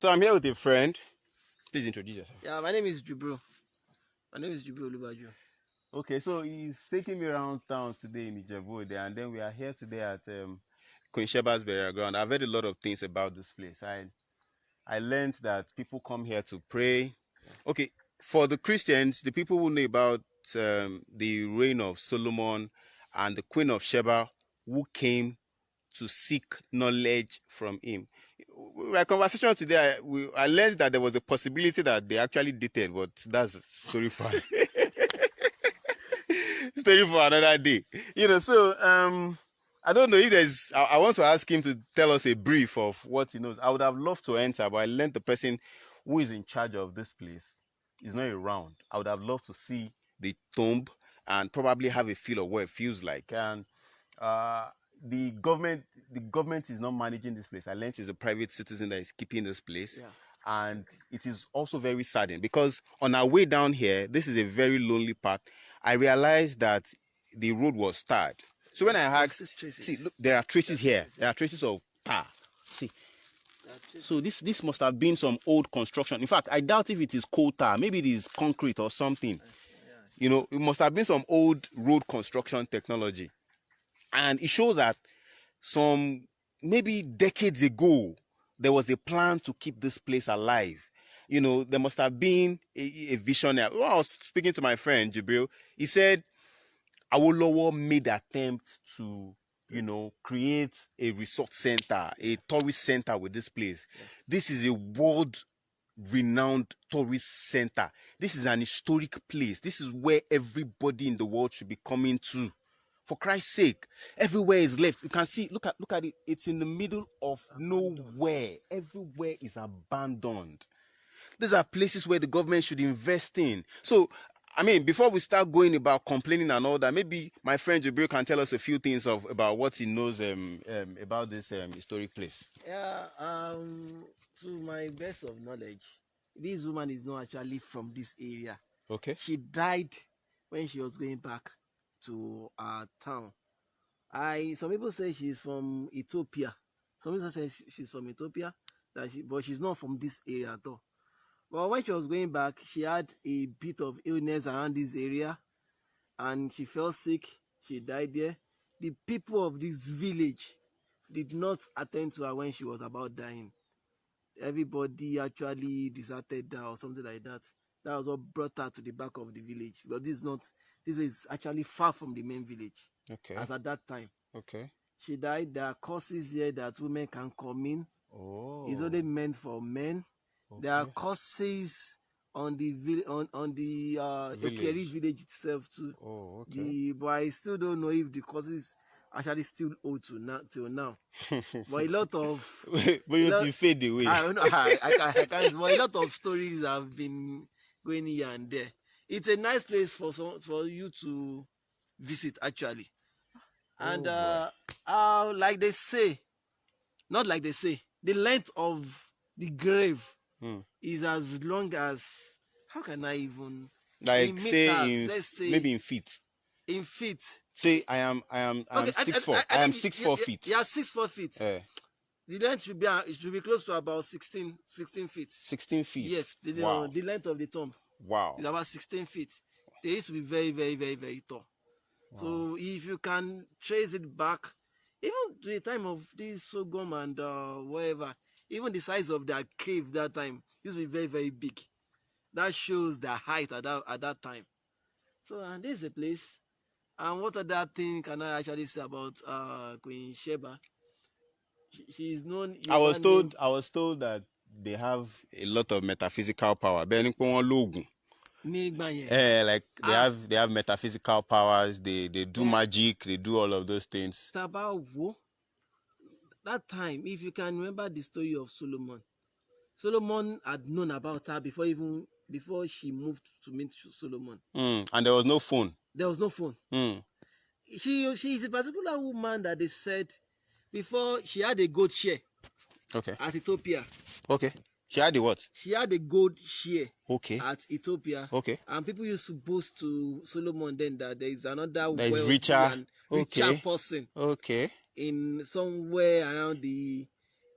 So I'm here with a friend. Please introduce yourself. Yeah, my name is Jibril. My name is Jibril Olubaju. Okay, so he's taking me around town today in Ijebu, and then we are here today at Queen Sheba's burial ground. I've heard a lot of things about this place. I learned that people come here to pray. Okay, for the Christians, the people who know about the reign of Solomon and the Queen of Sheba, who came to seek knowledge from him. My conversation today, I learned that there was a possibility that they actually dated, but that's a story for story for another day. So I don't know if there's. I want to ask him to tell us a brief of what he knows. I would have loved to enter, but I learned the person who is in charge of this place is not around. I would have loved to see the tomb and probably have a feel of what it feels like. And uh, the government is not managing this place. I learned it's a private citizen that is keeping this place. Yeah. And it is also very saddening because on our way down here, this is a very lonely path. I realized that the road was tarred. So when I asked, see, look, there are traces here. There are traces of tar. See. So this must have been some old construction. In fact, I doubt if it is coal tar. Maybe it is concrete or something. It must have been some old road construction technology. And it shows that some maybe decades ago, there was a plan to keep this place alive. There must have been a visionary. When I was speaking to my friend Jibril, he said Awolowo made attempts to, create a resort center, a tourist center with this place. Yeah. This is a world-renowned tourist center. This is an historic place. This is where everybody in the world should be coming to. For Christ's sake, everywhere is left. You can see, look at it. It's in the middle of nowhere. Everywhere is abandoned. These are places where the government should invest in. So, before we start going about complaining and all that, maybe my friend Jibril can tell us a few things about what he knows about this historic place. Yeah, to my best of knowledge, this woman is not actually from this area. Okay. She died when she was going back to our town. Some people say she's from Ethiopia. Some people say she's from Ethiopia, but she's not from this area at all. But when she was going back, she had a bit of illness around this area, and she fell sick. She died there. The people of this village did not attend to her when she was about dying. Everybody actually deserted her or something like that. That was what brought her to the back of the village. But this was actually far from the main village. Okay. As at that time. Okay. She died. There are courses here that women can come in. Oh. It's only meant for men. Okay. There are courses on the Okeri village itself too. Oh, okay. But I still don't know if the courses actually still old till now. But a lot of but you fade away. I don't know. I can't. But a lot of stories have been going here and there. It's a nice place for you to visit actually. And like they say, not like they say, the length of the grave is as long as, how can I even, like let's say maybe in feet. In feet. Say I am 6'4". I am 6'4" feet. Yeah, 6'4" feet. The length should be close to about 16 feet. 16 feet. Yes, the length of the tomb. Wow. It's about 16 feet. They used to be very, very, very, very tall. Wow. So if you can trace it back, even to the time of this Sogom and whatever, even the size of their cave that time used to be very, very big. That shows their height at that time. So and this is a place. And what other thing can I actually say about Queen Sheba? She is known. I was told that they have a lot of metaphysical power. Like they have metaphysical powers. They do magic. They do all of those things. That time, if you can remember the story of Solomon had known about her before she moved to meet Solomon. And there was no phone. There was no phone. She is a particular woman that they said before she had a goat share. Okay. At Ethiopia. Okay. She had the what? She had a gold share. Okay. At Ethiopia. Okay. And people used to boast to Solomon then that there is another richer person. Okay. In somewhere around the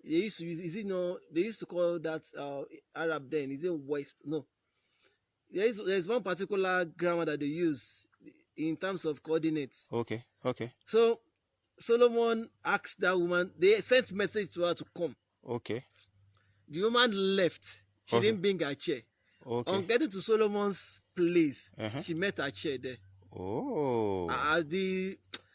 they used to use, is it no, they used to call that Arab then, is it West? No. There's one particular grammar that they use in terms of coordinates. Okay. So Solomon asked that woman, they sent message to her to come. Okay. The woman left. She didn't bring her chair. Okay. On getting to Solomon's place, she met her chair there. Oh.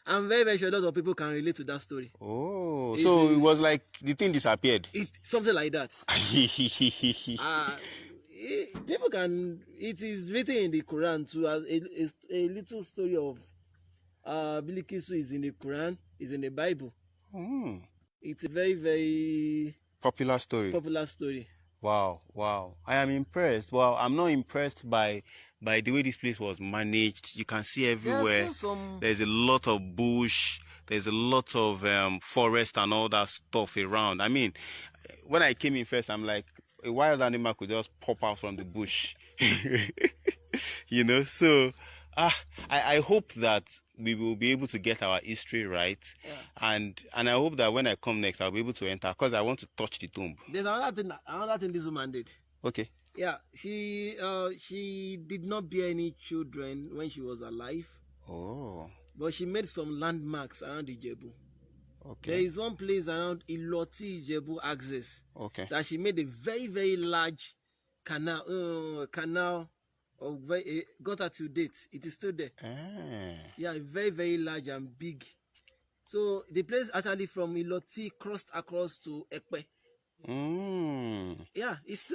I'm very, very sure a lot of people can relate to that story. Oh, so it was like the thing disappeared. It's something like that. People can. It is written in the Quran too. As a little story of Bilikisu is in the Quran, is in the Bible. It's a very, very popular story. Wow. I am impressed. Well, I'm not impressed by the way this place was managed. You can see everywhere. There's a lot of bush. There's a lot of forest and all that stuff around. I mean, when I came in first, I'm like, a wild animal could just pop out from the bush. You know, so I hope that we will be able to get our history right. Yeah. And I hope that when I come next, I'll be able to enter, because I want to touch the tomb. There's another thing this woman did. Okay. Yeah, she did not bear any children when she was alive. Oh. But she made some landmarks around Ijebu. Okay. There is one place around Iloti Ijebu axis. Okay. That she made a very, very large canal of got her to date. It is still there. Yeah, very, very large and big. So the place actually from Iloti crossed across to Ekpe. Yeah, it's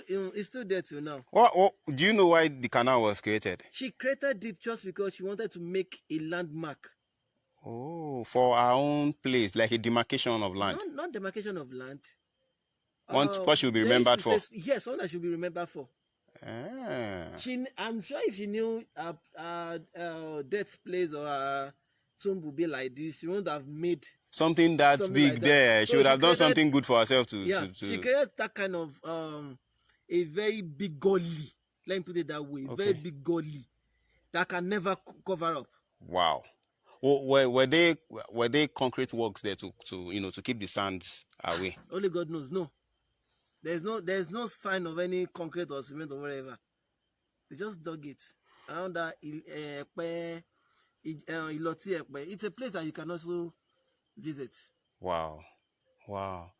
still there till now. What do you know why the canal was created? She created it just because she wanted to make a landmark. Oh, for our own place, like a demarcation of land. Not demarcation of land. What should be remembered for? Yes, one that should be remembered for. I'm sure if she knew death place or tomb would be like this, she wouldn't have made something that big like there. That. She would have done something good for herself to. She created that kind of a very big gully. Let me put it that way. Okay. Very big gully that can never cover up. Wow. Were they concrete works there to keep the sands away? Only God knows. No. There's no sign of any concrete or cement or whatever. They just dug it around that Iloti Ekpe. It's a place that you can also visit. Wow.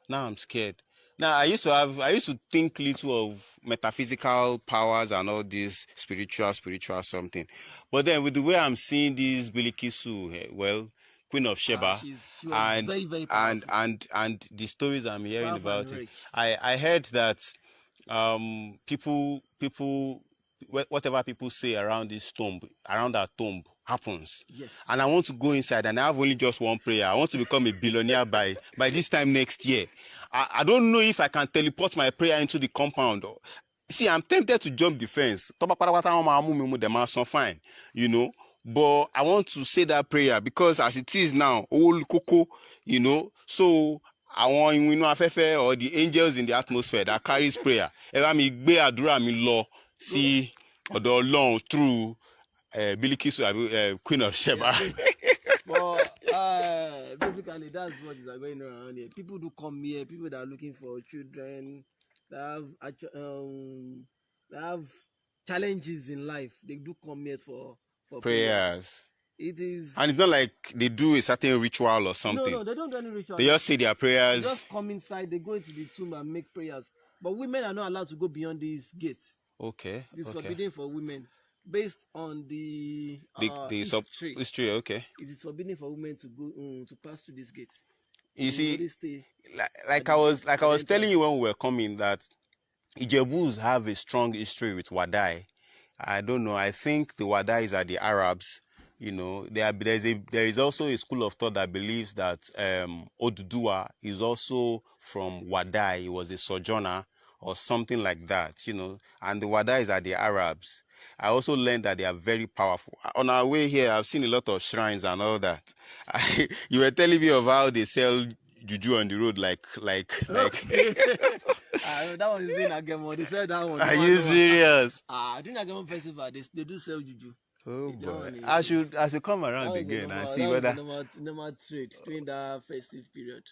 Now I'm scared. Now I used to think little of metaphysical powers and all this spiritual something, but then with the way I'm seeing this Bilikisu, well, Queen of Sheba, she was very, very powerful. and the stories I'm hearing about it, I heard that people whatever people say around that tomb happens. Yes. And I want to go inside, and I have only just one prayer. I want to become a billionaire by this time next year. I don't know if I can teleport my prayer into the compound. See, I'm tempted to jump the fence. Fine, you know. But I want to say that prayer because as it is now, old cocoa, you know, so I want or the angels in the atmosphere that carries prayer. See, or through Bilikisu, Queen of Sheba. But basically, that's what is going around here. People do come here. People that are looking for children, that have challenges in life. They do come here for prayers. It is, and it's not like they do a certain ritual or something. No, they don't do any ritual. They just say their prayers. They just come inside. They go into the tomb and make prayers. But women are not allowed to go beyond these gates. Okay. It's forbidden for women. Based on the history, okay. It is forbidden for women to go to pass through these gates. You see, like I was telling you when we were coming that Ijebus have a strong history with Wadai. I don't know. I think the Wadais are the Arabs. You know, there is also a school of thought that believes that Oduduwa is also from Wadai. He was a sojourner or something like that, you know, and the Wadais are the Arabs. I also learned that they are very powerful. On our way here, I've seen a lot of shrines and all that. You were telling me of how they sell juju on the road, like. That one is in Agemo. They sell that one. Are you serious? During Agemo festival, they do sell juju. Oh boy! I should come around again and see whether normal trade during that festive period.